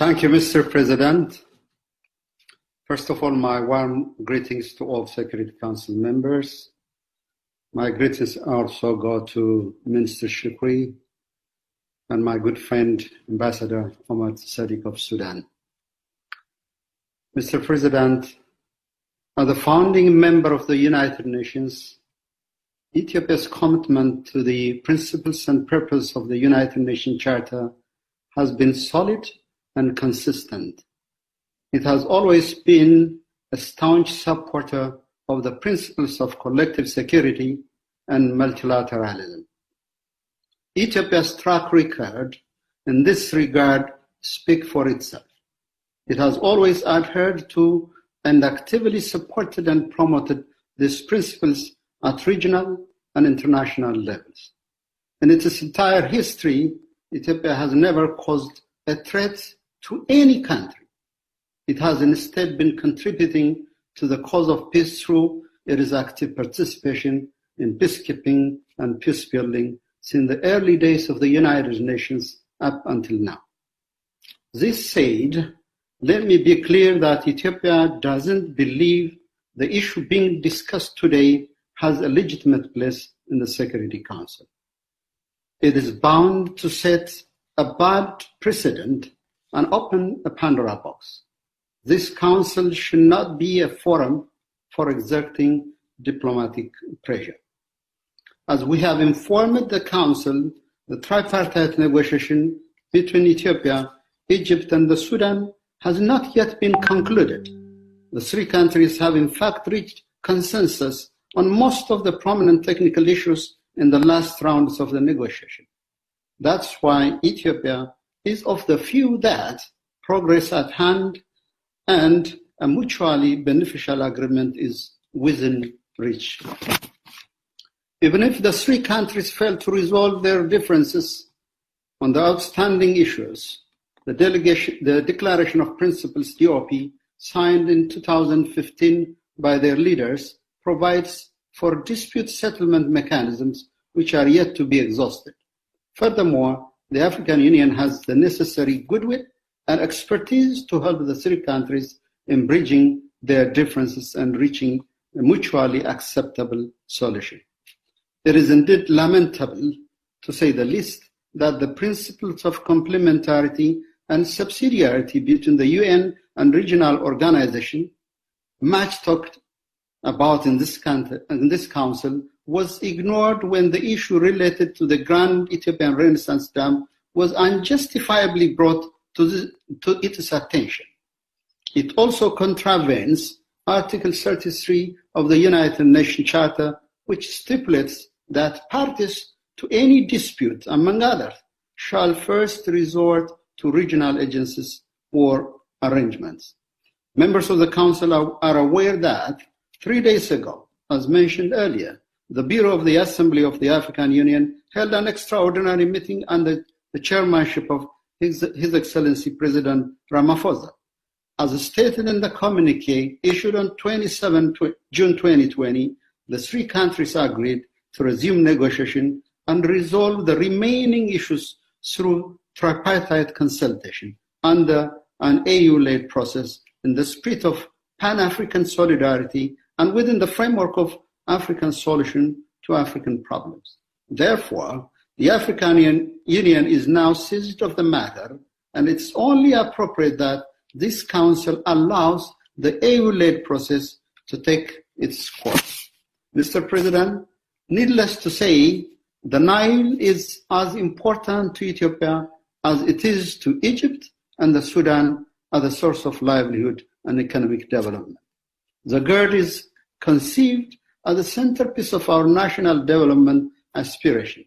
Thank you, Mr. President. First of all, my warm greetings to all Security Council members. My greetings also go to Minister Shukri and my good friend, Ambassador Omar Sadiq of Sudan. Mr. President, as a founding member of the United Nations, Ethiopia's commitment to the principles and purpose of the United Nations Charter has been solid and consistent. It has always been a staunch supporter of the principles of collective security and multilateralism. Ethiopia's track record in this regard speaks for itself. It has always adhered to and actively supported and promoted these principles at regional and international levels. In its entire history, Ethiopia has never caused a threat to any country. It has instead been contributing to the cause of peace through its active participation in peacekeeping and peace building since the early days of the United Nations up until now. This said, let me be clear that Ethiopia doesn't believe the issue being discussed today has a legitimate place in the Security Council. It is bound to set a bad precedent and open a Pandora box. This council should not be a forum for exerting diplomatic pressure. As we have informed the council, the tripartite negotiation between Ethiopia, Egypt, and the Sudan has not yet been concluded. The three countries have in fact reached consensus on most of the prominent technical issues in the last rounds of the negotiation. That's why Ethiopia is of the view that progress at hand and a mutually beneficial agreement is within reach. Even if the three countries fail to resolve their differences on the outstanding issues, the Declaration of Principles, DOP, signed in 2015 by their leaders, provides for dispute settlement mechanisms which are yet to be exhausted. Furthermore, the African Union has the necessary goodwill and expertise to help the three countries in bridging their differences and reaching a mutually acceptable solution. It is indeed lamentable, to say the least, that the principles of complementarity and subsidiarity between the UN and regional organizations, much talked about in this council, was ignored when the issue related to the Grand Ethiopian Renaissance Dam was unjustifiably brought to its attention. It also contravenes Article 33 of the United Nations Charter, which stipulates that parties to any dispute, among others, shall first resort to regional agencies or arrangements. Members of the Council are aware that 3 days ago, as mentioned earlier, the Bureau of the Assembly of the African Union held an extraordinary meeting under the chairmanship of His Excellency President Ramaphosa. As stated in the communique issued on 27 June 2020, the three countries agreed to resume negotiation and resolve the remaining issues through tripartite consultation under an AU-led process in the spirit of Pan-African solidarity and within the framework of African solution to African problems. Therefore, the African Union is now seized of the matter, and it's only appropriate that this Council allows the AU-led process to take its course. Mr. President, needless to say, the Nile is as important to Ethiopia as it is to Egypt and the Sudan as a source of livelihood and economic development. The GERD is conceived as the centerpiece of our national development aspiration.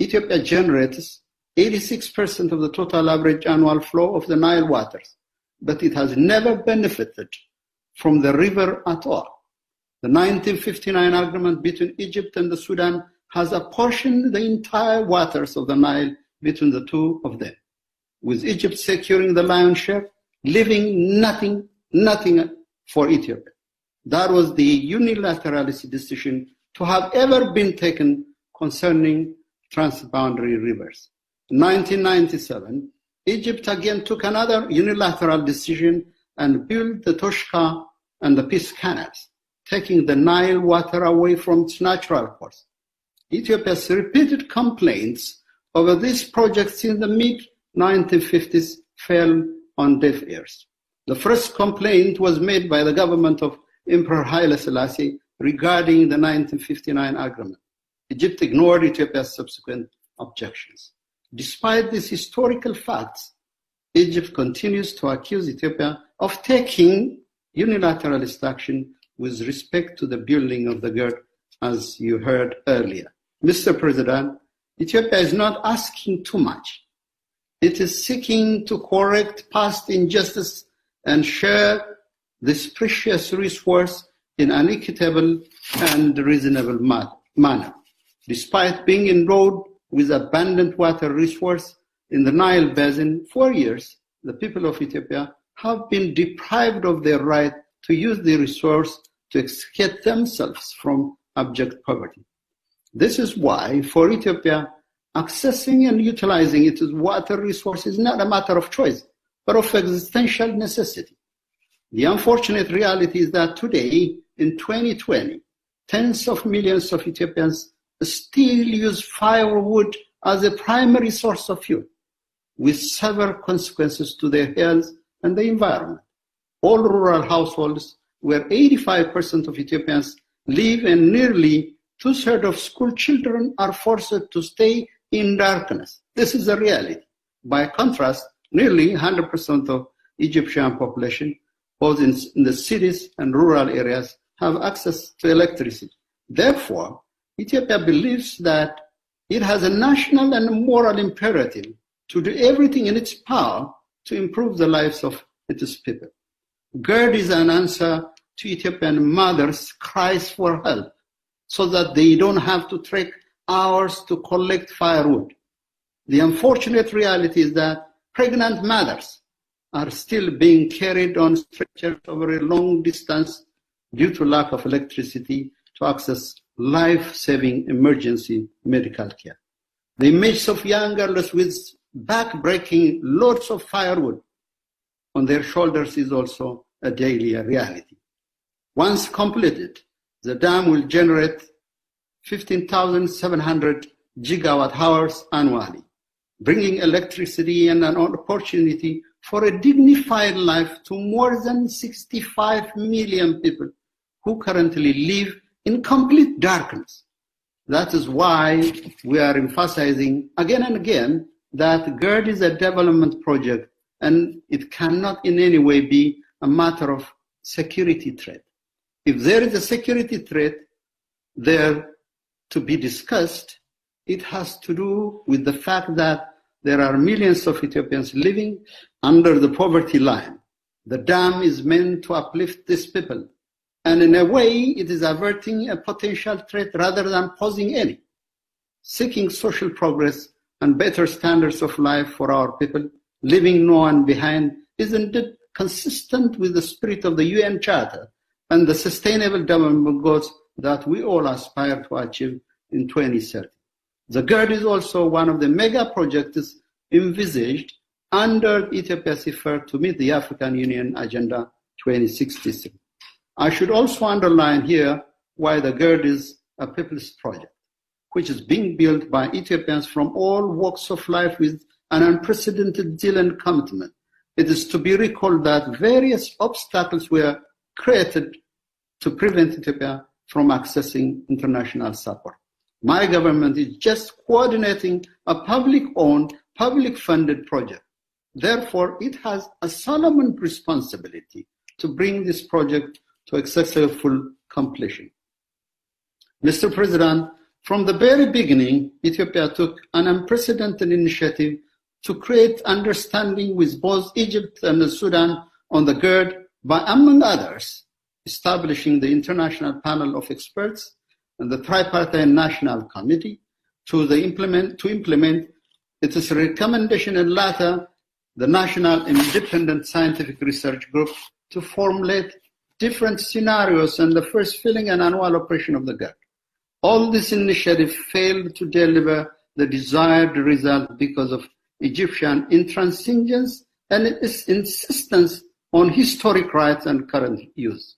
Ethiopia generates 86% of the total average annual flow of the Nile waters, but it has never benefited from the river at all. The 1959 agreement between Egypt and the Sudan has apportioned the entire waters of the Nile between the two of them, with Egypt securing the lion's share, leaving nothing for Ethiopia. That was the unilateralist decision to have ever been taken concerning transboundary rivers. In 1997, Egypt again took another unilateral decision and built the Toshka and the Peace Canals, taking the Nile water away from its natural course. Ethiopia's repeated complaints over these projects in the mid-1950s fell on deaf ears. The first complaint was made by the government of Emperor Haile Selassie regarding the 1959 agreement. Egypt ignored Ethiopia's subsequent objections. Despite these historical facts, Egypt continues to accuse Ethiopia of taking unilateralist action with respect to the building of the GERD, as you heard earlier. Mr. President, Ethiopia is not asking too much. It is seeking to correct past injustice and share this precious resource in an equitable and reasonable manner. Despite being endowed with abundant water resource in the Nile Basin for years, the people of Ethiopia have been deprived of their right to use the resource to extricate themselves from abject poverty. This is why, for Ethiopia, accessing and utilizing its water resource is not a matter of choice, but of existential necessity. The unfortunate reality is that today, in 2020, tens of millions of Ethiopians still use firewood as a primary source of fuel, with severe consequences to their health and the environment. All rural households, where 85% of Ethiopians live and nearly two-thirds of school children are forced to stay in darkness. This is a reality. By contrast, nearly 100% of Egyptian population, both in the cities and rural areas, have access to electricity. Therefore, Ethiopia believes that it has a national and moral imperative to do everything in its power to improve the lives of its people. GERD is an answer to Ethiopian mothers' cries for help, so that they don't have to trek hours to collect firewood. The unfortunate reality is that pregnant mothers are still being carried on stretchers over a long distance due to lack of electricity to access life-saving emergency medical care. The image of young girls with back-breaking loads of firewood on their shoulders is also a daily reality. Once completed, the dam will generate 15,700 gigawatt hours annually, bringing electricity and an opportunity for a dignified life to more than 65 million people who currently live in complete darkness. That is why we are emphasizing again and again that GERD is a development project and it cannot in any way be a matter of security threat. If there is a security threat there to be discussed, it has to do with the fact that there are millions of Ethiopians living under the poverty line. The dam is meant to uplift these people, and in a way it is averting a potential threat rather than posing any. Seeking social progress and better standards of life for our people, leaving no one behind, is indeed consistent with the spirit of the UN Charter and the Sustainable Development Goals that we all aspire to achieve in 2030. The GERD is also one of the mega projects envisaged under Ethiopia's effort to meet the African Union Agenda 2063. I should also underline here why the GERD is a people's project, which is being built by Ethiopians from all walks of life with an unprecedented zeal and commitment. It is to be recalled that various obstacles were created to prevent Ethiopia from accessing international support. My government is just coordinating a public-owned, public-funded project. Therefore, it has a solemn responsibility to bring this project to a successful completion. Mr. President, from the very beginning, Ethiopia took an unprecedented initiative to create understanding with both Egypt and Sudan on the GERD by, among others, establishing the International Panel of Experts and the Tripartite National Committee to implement its recommendation, and later the National Independent Scientific Research Group to formulate different scenarios and the first filling and annual operation of the GERD. All this initiative failed to deliver the desired result because of Egyptian intransigence and its insistence on historic rights and current use.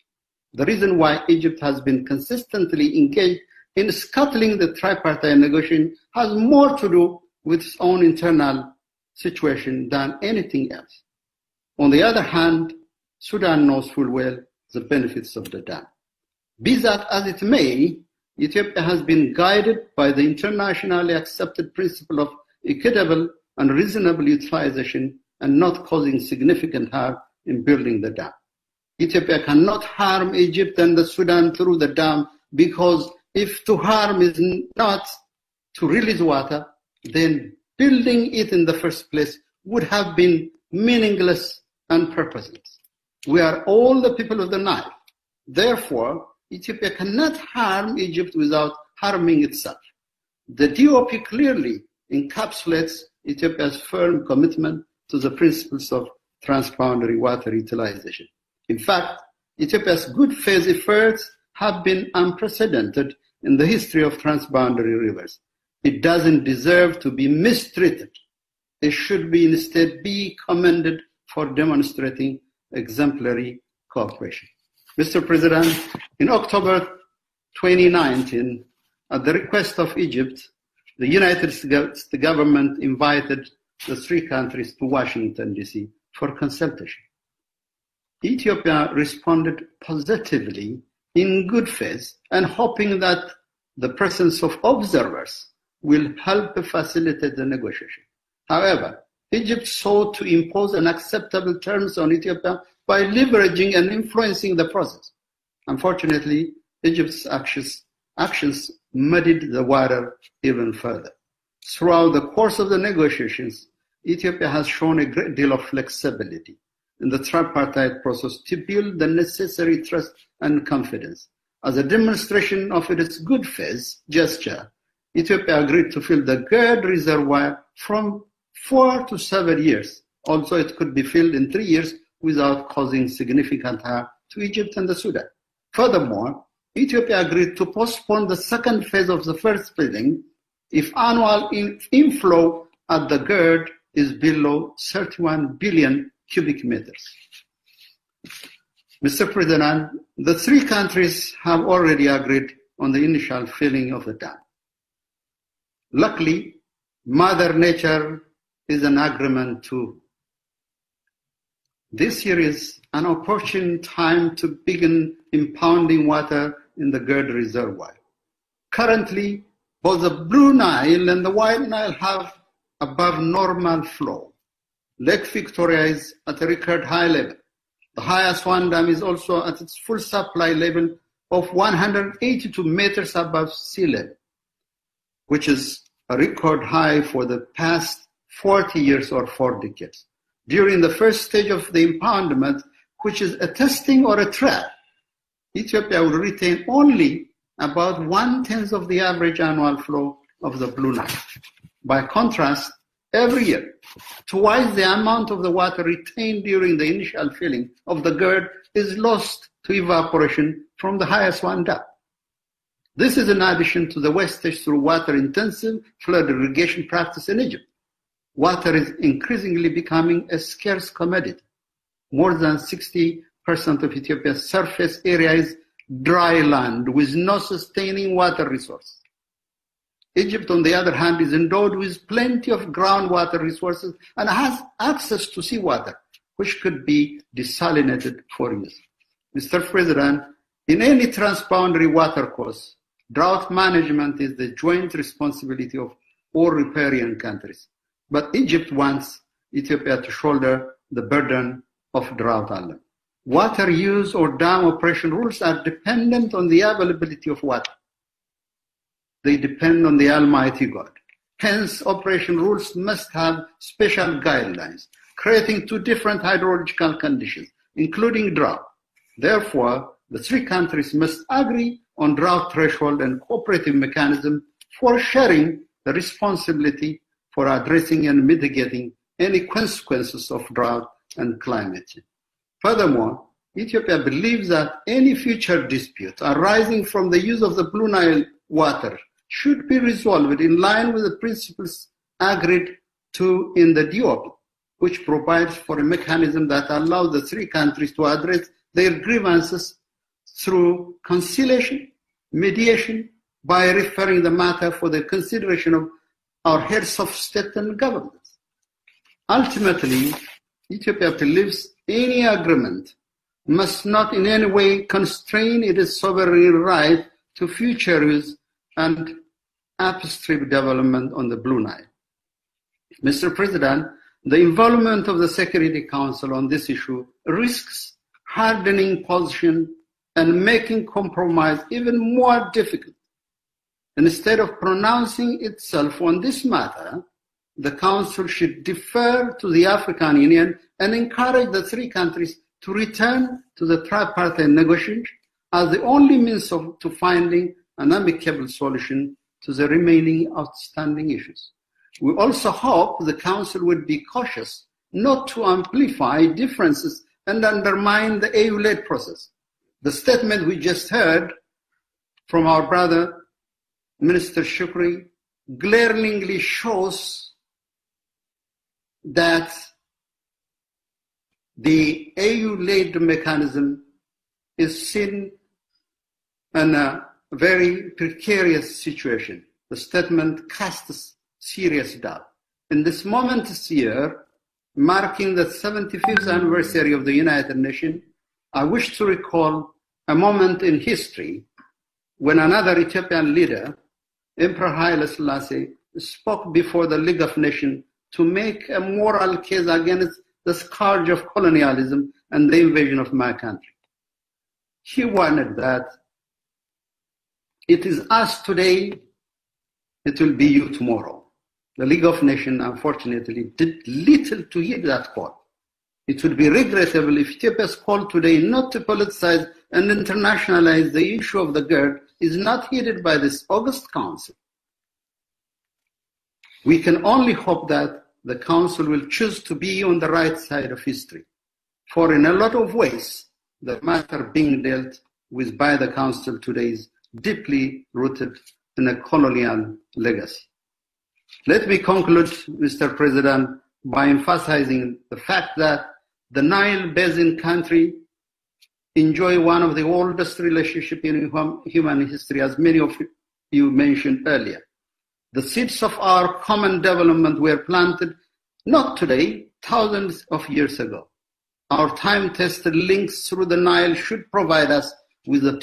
The reason why Egypt has been consistently engaged in scuttling the tripartite negotiation has more to do with its own internal situation than anything else. On the other hand, Sudan knows full well the benefits of the dam. Be that as it may, Ethiopia has been guided by the internationally accepted principle of equitable and reasonable utilization and not causing significant harm in building the dam. Ethiopia cannot harm Egypt and the Sudan through the dam because if to harm is not to release water, then building it in the first place would have been meaningless and purposeless. We are all the people of the Nile. Therefore, Ethiopia cannot harm Egypt without harming itself. The DOP clearly encapsulates Ethiopia's firm commitment to the principles of transboundary water utilization. In fact, Ethiopia's good faith efforts have been unprecedented in the history of transboundary rivers. It doesn't deserve to be mistreated. It should be instead be commended for demonstrating exemplary cooperation. Mr. President, in October 2019, at the request of Egypt, the United States government invited the three countries to Washington, D.C. for consultation. Ethiopia responded positively in good faith and hoping that the presence of observers will help facilitate the negotiation. However, Egypt sought to impose unacceptable terms on Ethiopia by leveraging and influencing the process. Unfortunately, Egypt's actions muddied the water even further. Throughout the course of the negotiations, Ethiopia has shown a great deal of flexibility in the tripartite process to build the necessary trust and confidence. As a demonstration of its good faith gesture, Ethiopia agreed to fill the GERD reservoir from 4 to 7 years, although it could be filled in 3 years without causing significant harm to Egypt and the Sudan. Furthermore, Ethiopia agreed to postpone the second phase of the first filling if annual inflow at the GERD is below 31 billion cubic meters. Mr. President, the three countries have already agreed on the initial filling of the dam. Luckily, Mother Nature is an agreement too. This year is an opportune time to begin impounding water in the GERD reservoir. Currently, both the Blue Nile and the White Nile have above normal flow. Lake Victoria is at a record high level. The highest one dam is also at its full supply level of 182 meters above sea level, which is a record high for the past 40 years or 4 decades. During the first stage of the impoundment, which is a testing or a trial, Ethiopia will retain only about 1/10 of the average annual flow of the Blue Nile. By contrast, every year, twice the amount of the water retained during the initial filling of the GERD is lost to evaporation from the highest one dam. This is in addition to the wastage through water-intensive flood irrigation practice in Egypt. Water is increasingly becoming a scarce commodity. More than 60% of Ethiopia's surface area is dry land with no sustaining water resource. Egypt, on the other hand, is endowed with plenty of groundwater resources and has access to seawater, which could be desalinated for use. Mr. President, in any transboundary water course, drought management is the joint responsibility of all riparian countries. But Egypt wants Ethiopia to shoulder the burden of drought alone. Water use or dam operation rules are dependent on the availability of water. They depend on the Almighty God. Hence, operation rules must have special guidelines, creating 2 different hydrological conditions, including drought. Therefore, the 3 countries must agree on drought threshold and cooperative mechanism for sharing the responsibility for addressing and mitigating any consequences of drought and climate change. Furthermore, Ethiopia believes that any future dispute arising from the use of the Blue Nile water should be resolved in line with the principles agreed in the DOP, which provides for a mechanism that allows the three countries to address their grievances through conciliation, mediation, by referring the matter for the consideration of our heads of state and government. Ultimately, Ethiopia believes any agreement must not in any way constrain its sovereign right to future use and upstream development on the Blue Nile. Mr. President, the involvement of the Security Council on this issue risks hardening position and making compromise even more difficult. Instead of pronouncing itself on this matter, the Council should defer to the African Union and encourage the three countries to return to the tripartite negotiation as the only means to finding an amicable solution to the remaining outstanding issues. We also hope the Council would be cautious not to amplify differences and undermine the AU-led process. The statement we just heard from our brother, Minister Shukri, glaringly shows that the AU-led mechanism is seen in a very precarious situation. The statement casts serious doubt. In this momentous year, marking the 75th anniversary of the United Nations, I wish to recall a moment in history when another Ethiopian leader, Emperor Haile Selassie, spoke before the League of Nations to make a moral case against the scourge of colonialism and the invasion of my country. He warned that it is us today, it will be you tomorrow. The League of Nations, unfortunately, did little to heed that call. It would be regrettable if Ethiopia's call today not to politicize and internationalize the issue of the GERD is not heeded by this August Council. We can only hope that the Council will choose to be on the right side of history, for in a lot of ways, the matter being dealt with by the Council today is deeply rooted in a colonial legacy. Let me conclude, Mr. President, by emphasizing the fact that the Nile Basin country enjoy one of the oldest relationships in human history, as many of you mentioned earlier. The seeds of our common development were planted not today, thousands of years ago. Our time-tested links through the Nile should provide us with the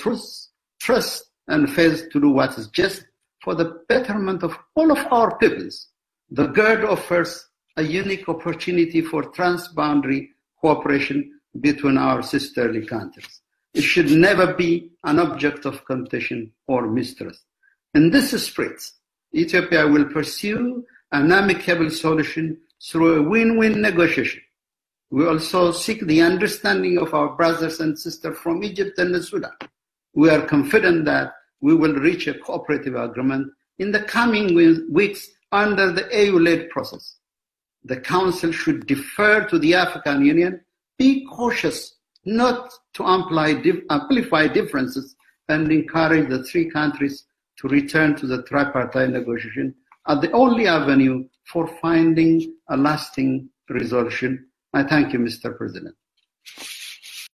trust and faith to do what is just for the betterment of all of our peoples. The GERD offers a unique opportunity for transboundary cooperation between our sisterly countries. It should never be an object of competition or mistrust. In this spirit, Ethiopia will pursue an amicable solution through a win-win negotiation. We also seek the understanding of our brothers and sisters from Egypt and Sudan. We are confident that we will reach a cooperative agreement in the coming weeks under the AU-led process. The Council should defer to the African Union, be cautious not to amplify differences, and encourage the three countries to return to the tripartite negotiation as the only avenue for finding a lasting resolution. I thank you, Mr. President.